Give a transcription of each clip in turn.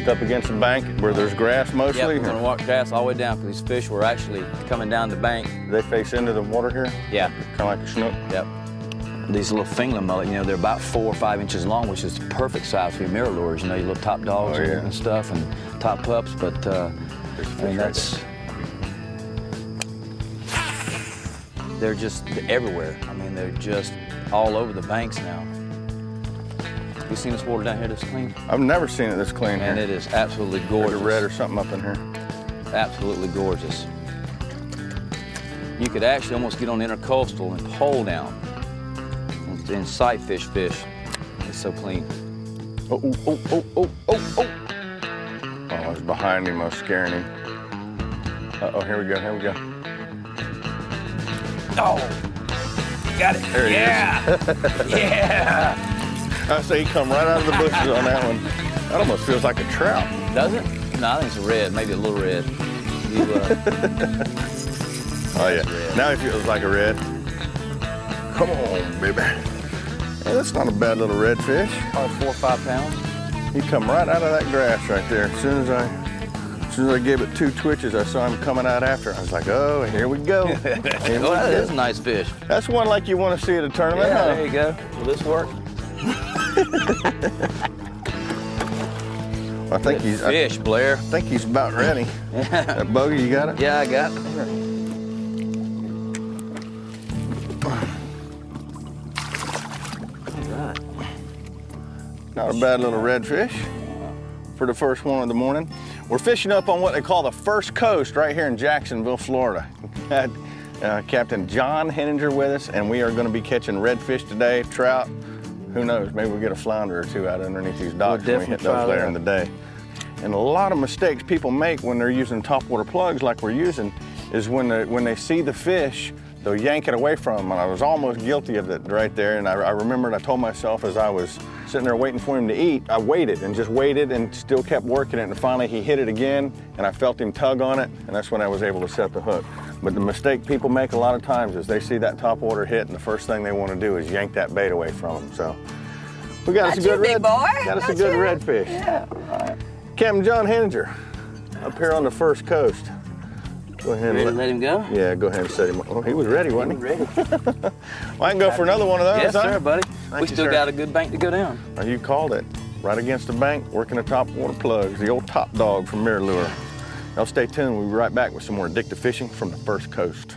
Tucked up against the bank where there's grass mostly? Yeah, we're going to walk grass all the way down because these fish were actually coming down the bank. They face into the water here? Yeah. Kind of like a snook? Yep. These little fingerling mullet, you know, they're about 4 or 5 inches long, which is the perfect size for your mirror lures, you know, your little top dogs and stuff and top pups, but I mean, that's, they're just everywhere. I mean, they're just all over the banks now. Have you seen this water down here this clean? I've never seen it this clean here. And it is absolutely gorgeous. There's a red or something up in here. Absolutely gorgeous. You could actually almost get on intercoastal and pole down and sight fish. It's so clean. Oh, oh, oh, oh, oh, oh, oh. Oh, I was behind him, I was scaring him. Uh-oh, here we go, here we go. Oh, got it. There he is. Yeah. I say he come right out of the bushes on that one. That almost feels like a trout. Does it? No, I think it's a red, maybe a little red. You, oh yeah, now he feels like a red. Come on, baby. Hey, that's not a bad little redfish. Probably 4 or 5 pounds. He come right out of that grass right there. As soon as I gave it 2 twitches, I saw him coming out after. I was like, oh, here we go. Oh, that is a nice fish. That's one like you want to see at a tournament, Yeah, huh? there you go. Will this work? I think he's fish, Blair. I think he's about ready. That bogey, you got it? Yeah, I got it. Here. Not a bad little redfish for the first one of the morning. We're fishing up on what they call the first coast right here in Jacksonville, Florida. Had Captain John Henninger with us, and we are going to be catching redfish today, trout. Who knows, maybe we'll get a flounder or 2 out underneath these docks when we hit those later in the day. And a lot of mistakes people make when they're using topwater plugs like we're using is when they see the fish, they'll yank it away from them. And I was almost guilty of it right there. And I remembered I told myself as I was sitting there waiting for him to eat, I waited and just waited and still kept working it. And finally he hit it again and I felt him tug on it. And that's when I was able to set the hook. But the mistake people make a lot of times is they see that topwater hit and the first thing they want to do is yank that bait away from them. So we got us a good redfish. Yeah. All right. Capt John Henninger up here on the first coast. Go ahead and let him go? Yeah, go ahead and set him up. Oh, he was ready, wasn't he? Ready. Well, I can go for another one of those, Yes, huh? sir, buddy. Thank We you, still sir. got a good bank to go down. Well, you called it. Right against the bank, working the topwater plugs, the old top dog from Mirror Lure. Now stay tuned, we'll be right back with some more addictive fishing from the first coast.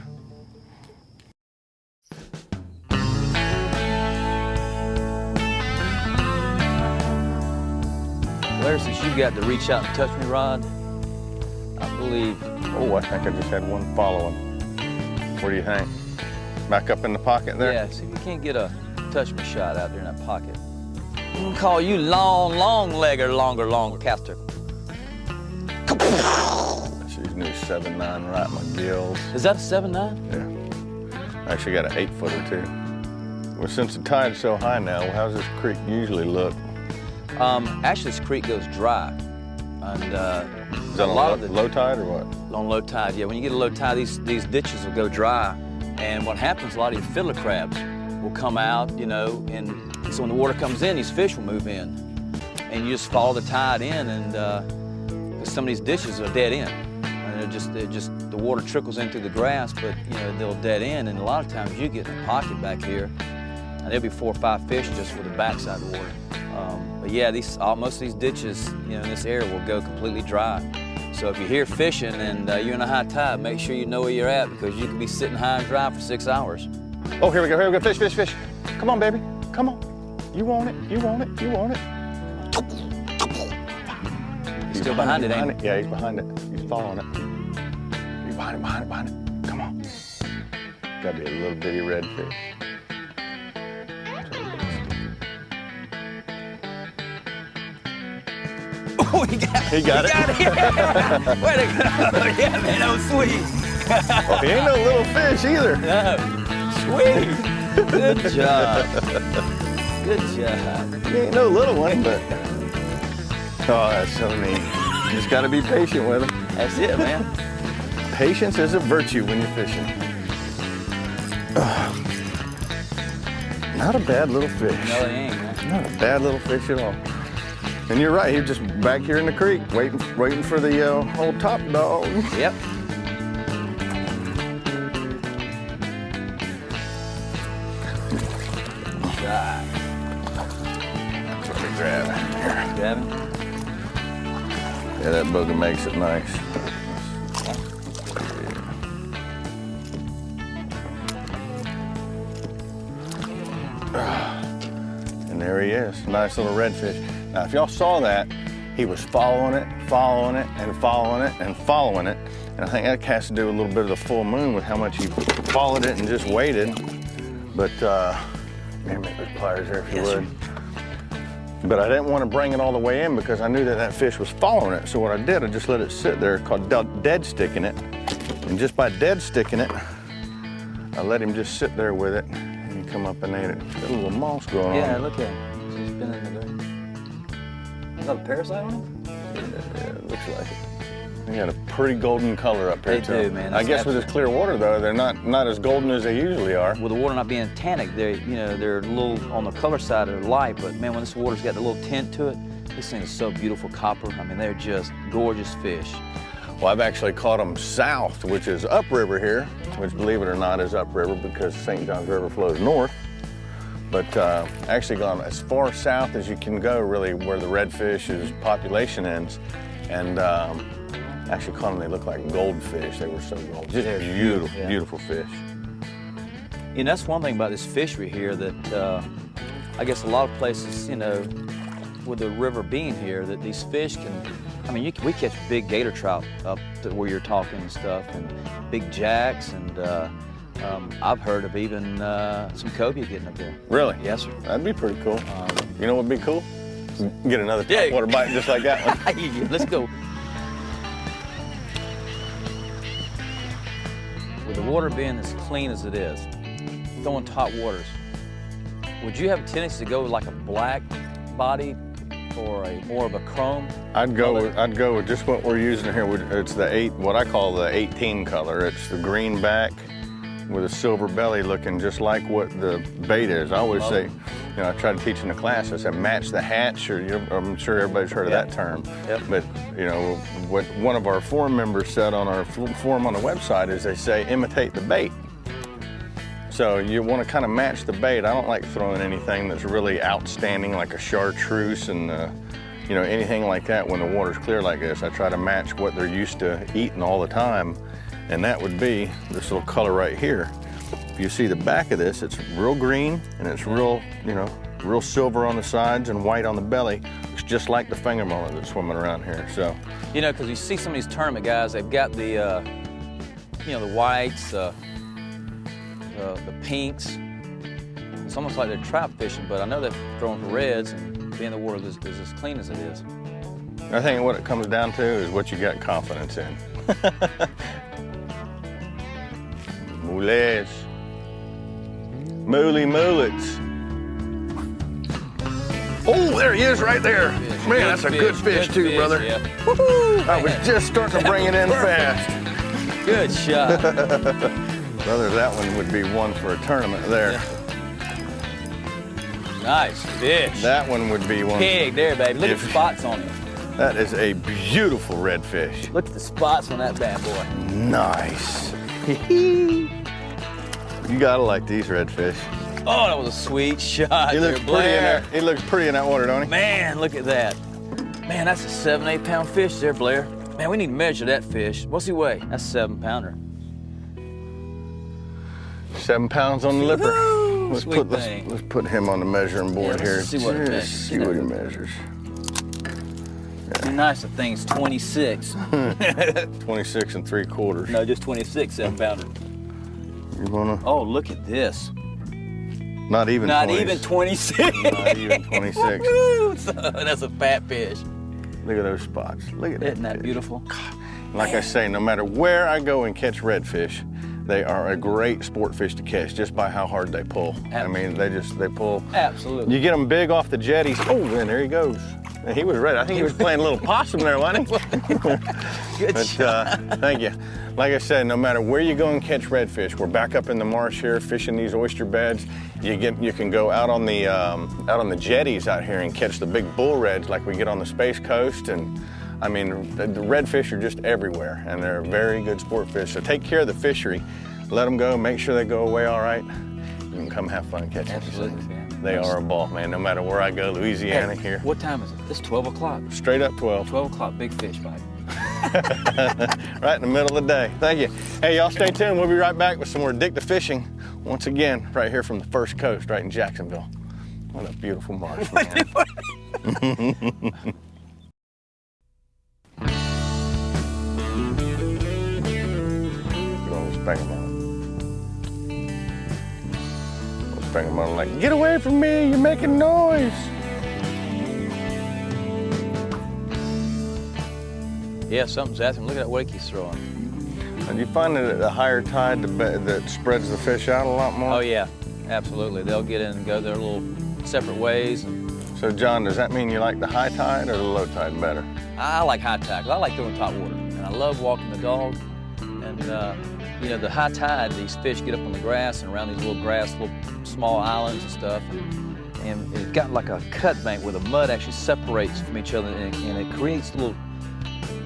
Blair, since you got the reach out and touch me rod, I believe. Oh, I think I just had one following. What do you think? Back up in the pocket there? Yeah, see if you can't get a touch me shot out there in that pocket. I'm gonna call you long legger, longer caster. She's new 7'9" right in my gills. Is that a 7'9"? Yeah. I actually got an 8-footer too. Well, since the tide's so high now, how's this creek usually look? Actually, this creek goes dry. And Is that a lot of the low tide or what? On low tide, yeah. When you get a low tide, these ditches will go dry. And what happens, a lot of your fiddler crabs will come out, you know, and so when the water comes in, these fish will move in. And you just follow the tide in, and some of these ditches are dead end. And the water trickles in through the grass, but you know, they'll dead end. And a lot of times you get in a pocket back here, and there'll be 4 or 5 fish just with the backside of the water. But yeah, most of these ditches, you know, in this area will go completely dry. So if you're here fishing and you're in a high tide, make sure you know where you're at because you can be sitting high and dry for 6 hours. Oh, here we go, fish. Come on, baby, come on. You want it. He's still behind it, ain't he? Yeah, he's behind it. He's following it. He's behind it. Come on. Gotta be a little bitty redfish. Oh, he got it. Yeah. Way to go. Yeah, man, that was sweet. Oh, he ain't no little fish either. No. Sweet. Good job. Good job. He ain't no little one, but... Oh, that's so neat. You just gotta be patient with him. That's it, man. Patience is a virtue when you're fishing. Not a bad little fish. No, it ain't, man. Not a bad little fish at all. And you're right, he's just back here in the creek, waiting for the old top dog. Yep. God. Let me grab it. Here. Grab him. Yeah, that booger makes it nice. And there he is, nice little redfish. Now, if y'all saw that, he was following it, and following it, and following it. And I think that has to do with a little bit of the full moon with how much he followed it and just waited. But, man, make those pliers there if you would. But I didn't want to bring it all the way in because I knew that that fish was following it. So what I did, I just let it sit there, called dead sticking it. And just by dead sticking it, I let him just sit there with it. And he come up and ate it. It's got a little moss growing on it. Yeah, look at him. He's been in the dirt. Is that a parasite on him? Yeah, it looks like it. They got a pretty golden color up here, They too. do, man. I guess with this clear water, though, they're not as golden as they usually are. With the water not being tannic, they're a little on the color side of light, but man, when this water's got a little tint to it, this thing is so beautiful, copper. I mean, they're just gorgeous fish. Well, I've actually caught them south, which is upriver here, which, believe it or not, is upriver because St. Johns River flows north. But actually gone as far south as you can go, really, where the redfish's population ends. And actually caught them, they look like goldfish. They were so gold. Just beautiful, yeah. Beautiful fish. And that's one thing about this fishery here that I guess a lot of places, with the river being here, that these fish can, we catch big gator trout up to where you're talking and stuff, and big jacks, and I've heard of even some cobia getting up there. Really? Yes, sir. That'd be pretty cool. You know what'd be cool? Get another topwater bite just like that one. Let's go. With the water being as clean as it is, throwing top waters, would you have a tendency to go with like a black body or more of a chrome? I'd go with just what we're using here. It's what I call the 18 color. It's the green back with a silver belly, looking just like what the bait is. I always say, I try to teach in the class, I said match the hatch, or I'm sure everybody's heard of that term. Yep. But what one of our forum members said on our forum on the website is they say imitate the bait. So you want to kind of match the bait. I don't like throwing anything that's really outstanding, like a chartreuse and anything like that when the water's clear like this. I try to match what they're used to eating all the time, and that would be this little color right here. If you see the back of this, it's real green and it's real, real silver on the sides and white on the belly. It's just like the finger mullet that's swimming around here. So, because you see some of these tournament guys, they've got the, the whites, the pinks. It's almost like they're trout fishing, but I know they're throwing for reds, and being the water is as clean as it is. I think what it comes down to is what you got confidence in. Moulets. Mullets. Oh, there he is right there. Man, that's a good fish too, brother. Yeah. Woo-hoo! I was just starting to bring it in fast. Good shot. Brother, that one would be one for a tournament there. Yeah. Nice fish. That one would be one. Pig there, baby. Look at the spots on it. That is a beautiful redfish. Look at the spots on that bad boy. Nice. You gotta like these redfish. Oh, that was a sweet shot. He looks pretty in there. He looks pretty in that water, don't he? Man, look at that. Man, that's a 7-8 pound fish there, Blair. Man, we need to measure that fish. What's he weigh? That's a 7-pounder. 7 pounds on the lipper. Let's put him on the measuring board here. See what it measures. See what he measures. Be nice if thing's 26. 26 3/4. No, just 26 7-pounder. You wanna? Oh, look at this. Not even 26. Not even 26. So, that's a fat fish. Look at those spots. Look at that. Isn't that fish. beautiful? Like I say, no matter where I go and catch redfish, they are a great sport fish to catch just by how hard they pull. Absolutely. I mean, they pull. Absolutely. You get them big off the jetties. Oh, and there he goes. He was ready. I think he was playing a little possum there, wasn't he? Good shot. Thank you. Like I said, no matter where you go and catch redfish, we're back up in the marsh here fishing these oyster beds. You can go out on the jetties out here and catch the big bull reds like we get on the Space Coast. And I mean, the redfish are just everywhere, and they're very good sport fish. So take care of the fishery. Let them go. Make sure they go away all right. You can come have fun catching. Absolutely, yeah. They are a ball, man. No matter where I go, Louisiana here. What time is it? It's 12 o'clock. Straight up 12. 12 o'clock, big fish bite. Right in the middle of the day. Thank you. Hey, y'all stay tuned. We'll be right back with some more addictive fishing. Once again, right here from the First Coast, right in Jacksonville. What a beautiful marsh, man. Bang them on. Bang them on like, get away from me, you're making noise. Yeah, something's after him. Look at that wake he's throwing. And you find that at a higher tide that spreads the fish out a lot more? Oh yeah, absolutely. They'll get in and go their little separate ways. So John, does that mean you like the high tide or the low tide better? I like high tide, 'cause I like throwing top water. And I love walking the dog. And you know, the high tide, these fish get up on the grass and around these little small islands and stuff. And it's got like a cut bank where the mud actually separates from each other, and it creates little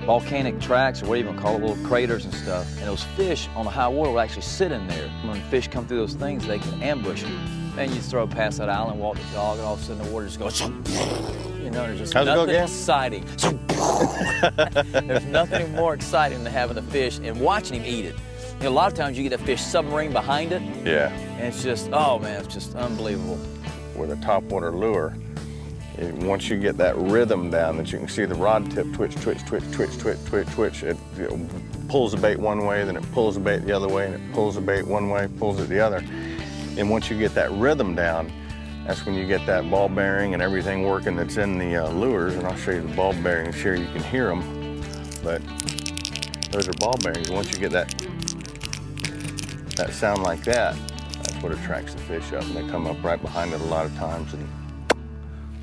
volcanic tracks, or what do you even call it, little craters and stuff. And those fish on the high water will actually sit in there. When fish come through those things, they can ambush them. And you throw past that island, walk the dog, and all of a sudden the water just goes, you know, there's just nothing exciting. There's nothing more exciting than having the fish and watching him eat it. You know, a lot of times you get a fish submarine behind it. Yeah. And it's just, oh man, it's just unbelievable. With a topwater lure, once you get that rhythm down that you can see the rod tip twitch, twitch, twitch, twitch, twitch, twitch, twitch, it pulls the bait one way, then it pulls the bait the other way, and it pulls the bait one way, pulls it the other. And once you get that rhythm down, that's when you get that ball bearing and everything working that's in the lures. And I'll show you the ball bearings here. You can hear them, but those are ball bearings. Once you get that sound like that, that's what attracts the fish up. And they come up right behind it a lot of times and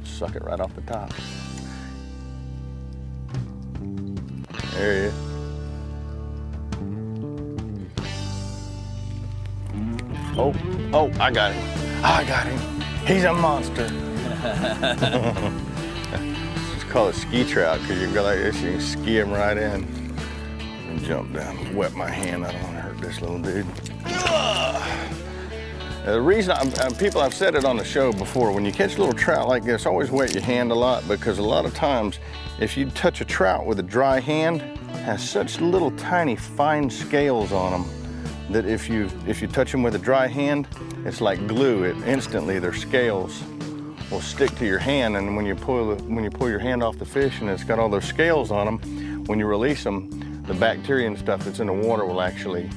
suck it right off the top. There he is. Oh, I got him. I got him. He's a monster. It's called a ski trout because you go like this, you can ski him right in and jump down. Wet my hand, I don't want to hurt this little dude. The reason I've said it on the show before, when you catch a little trout like this, always wet your hand a lot, because a lot of times if you touch a trout with a dry hand, it has such little tiny fine scales on them that if you touch them with a dry hand, it's like glue. It instantly, their scales will stick to your hand, and when you pull your hand off the fish and it's got all those scales on them, when you release them, the bacteria and stuff that's in the water will actually,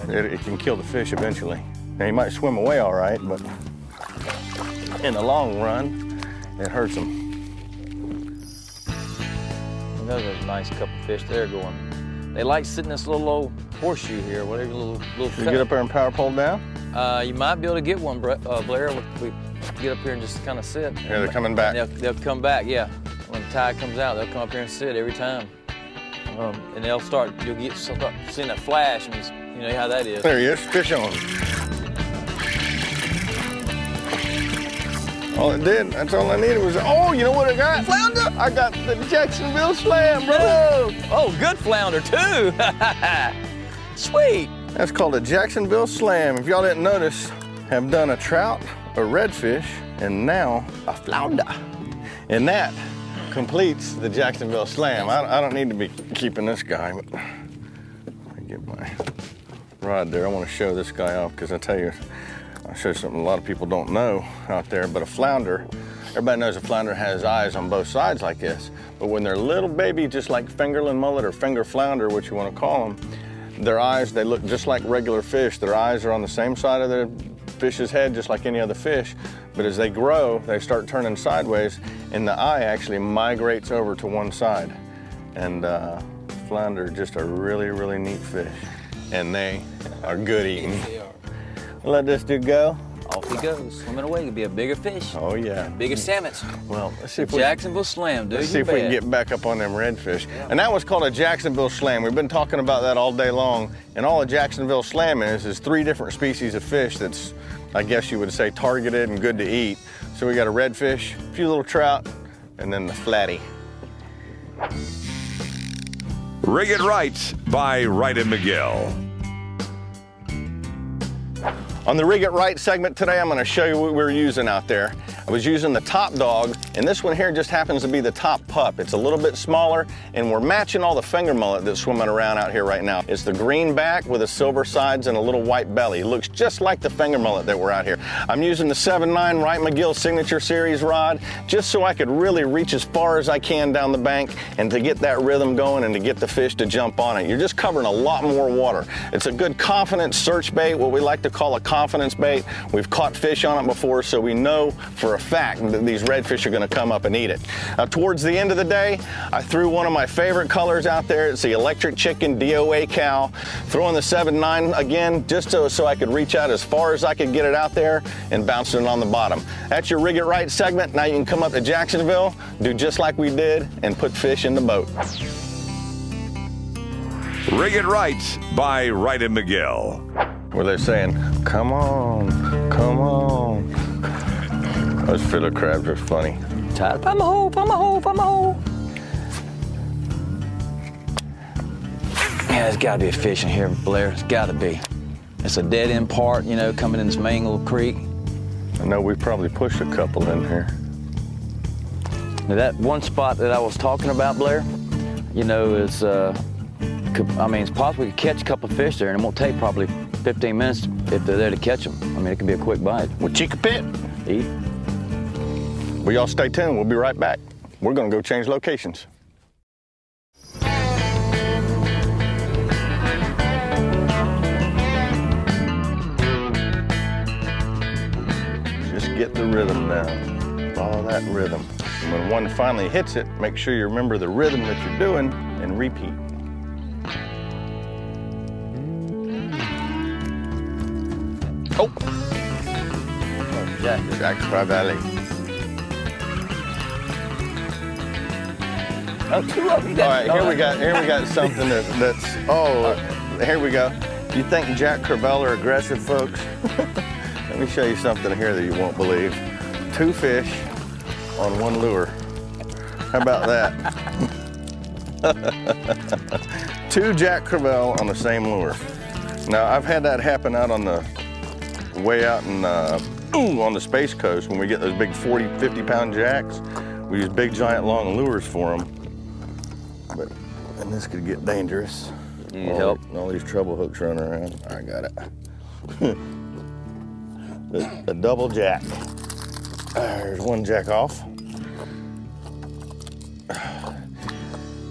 it can kill the fish eventually. Now, he might swim away all right, but in the long run, it hurts them. Another nice couple fish there going. They like sitting in this little old horseshoe here, whatever little Should you get up there and power pole down? You might be able to get one, Blair. If we get up here and just kind of sit. Yeah, they're coming back. They'll come back, yeah. When the tide comes out, they'll come up here and sit every time. And they'll start, you'll start seeing that flash, and you know how that is. There he is, fish on. All it did, that's all I needed was, oh, you know what I got? Flounder! I got the Jacksonville Slam, bro. Oh, good flounder too. Sweet. That's called a Jacksonville Slam. If y'all didn't notice, have done a trout, a redfish, and now a flounder. And that completes the Jacksonville Slam. I don't need to be keeping this guy, but let me get my rod there. I want to show this guy off, because I tell you, I'll show you something a lot of people don't know out there, but a flounder, everybody knows a flounder has eyes on both sides like this, but when they're little baby, just like fingerling mullet or finger flounder, what you want to call them, their eyes, they look just like regular fish. Their eyes are on the same side of the fish's head, just like any other fish, but as they grow, they start turning sideways, and the eye actually migrates over to one side. And flounder are just a really, really neat fish, and they are good eating. They are. Let this dude go. Off he goes, swimming away. It'll be a bigger fish. Oh yeah. Bigger salmons. Well, let's see if we Jacksonville Slam, dude. Let's see if we can get back up on them redfish. Yeah. And that was called a Jacksonville Slam. We've been talking about that all day long. And all a Jacksonville Slam is 3 different species of fish that's, I guess you would say, targeted and good to eat. So we got a redfish, a few little trout, and then the flatty. Rig It Right by Wright and McGill. On the Rig It Right segment today, I'm going to show you what we're using out there. I was using the top dog, and this one here just happens to be the top pup. It's a little bit smaller, and we're matching all the finger mullet that's swimming around out here right now. It's the green back with the silver sides and a little white belly. It looks just like the finger mullet that we're out here. I'm using the 7.9 Wright McGill Signature Series rod just so I could really reach as far as I can down the bank and to get that rhythm going and to get the fish to jump on it. You're just covering a lot more water. It's a good confidence search bait, what we like to call a confidence bait. We've caught fish on it before, so we know for a fact that these redfish are going to come up and eat it. Now, towards the end of the day, I threw one of my favorite colors out there. It's the Electric Chicken DOA Cow. Throwing the 7.9 again, just so I could reach out as far as I could get it out there and bouncing it on the bottom. That's your Rig It Right segment. Now you can come up to Jacksonville, do just like we did, and put fish in the boat. Rig It Right by Wright and McGill. Where they're saying, come on, come on. Those fiddler crabs are funny. Tied up. I'm a hole, I'm a hole, I'm a hole. Yeah, there's got to be a fish in here, Blair. It's got to be. It's a dead end part, you know, coming in this main little creek. I know we probably pushed a couple in here. Now that one spot that I was talking about, Blair, you know, is, I mean, it's possible we could catch a couple of fish there, and it won't take probably 15 minutes if they're there to catch them. I mean, it could be a quick bite. Well, Chica Pit. Eat. Well, y'all stay tuned. We'll be right back. We're going to go change locations. Just get the rhythm down. Follow that rhythm. And when one finally hits it, make sure you remember the rhythm that you're doing and repeat. Oh! Jack Valley. Oh, 2 of them. All right, here we got something that's here we go. You think Jack Crevalle are aggressive, folks? Let me show you something here that you won't believe. 2 fish on 1 lure. How about that? 2 Jack Crevalle on the same lure. Now, I've had that happen out on the way out in, on the Space Coast when we get those big 40, 50-pound jacks. We use big, giant, long lures for them. And this could get dangerous. You need help? All these treble hooks running around. I got it. the double jack. There's 1 jack off.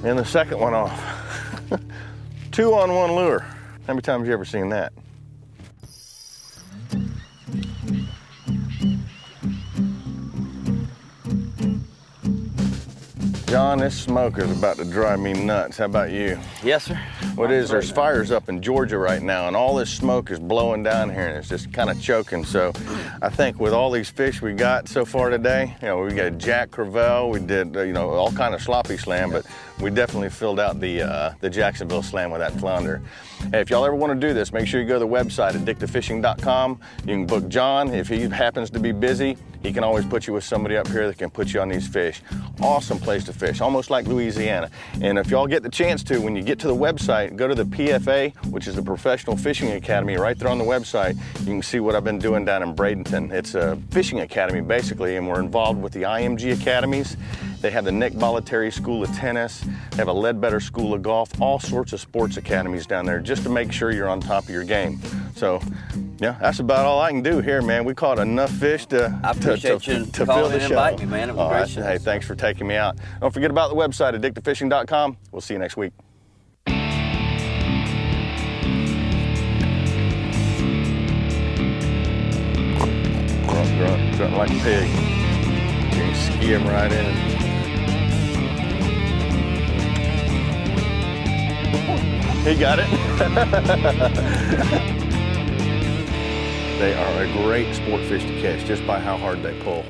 And the second one off. 2 on 1 lure. How many times have you ever seen that? John, this smoke is about to drive me nuts. How about you? Yes, sir. What it is, there's fires up in Georgia right now, and all this smoke is blowing down here, and it's just kind of choking. So I think with all these fish we got so far today, you know, we got Jack Crevalle, we did, you know, all kind of sloppy slam, but we definitely filled out the Jacksonville Slam with that flounder. Hey, if y'all ever want to do this, make sure you go to the website, addictivefishing.com. You can book John. If he happens to be busy, he can always put you with somebody up here that can put you on these fish. Awesome place to fish, almost like Louisiana. And if y'all get the chance to, when you get to the website, go to the PFA, which is the Professional Fishing Academy, right there on the website. You can see what I've been doing down in Bradenton. It's a fishing academy, basically, and we're involved with the IMG academies. They have the Nick Bollettieri School of Tennis. They have a Ledbetter School of Golf, all sorts of sports academies down there just to make sure you're on top of your game. So, yeah, that's about all I can do here, man. We caught enough fish to fill the show. Invite me, man. It was All right. great. Hey, thanks for taking me out. Don't forget about the website, addictivefishing.com. We'll see you next week. Grunt like a pig. You can ski him right in. He got it. They are a great sport fish to catch just by how hard they pull.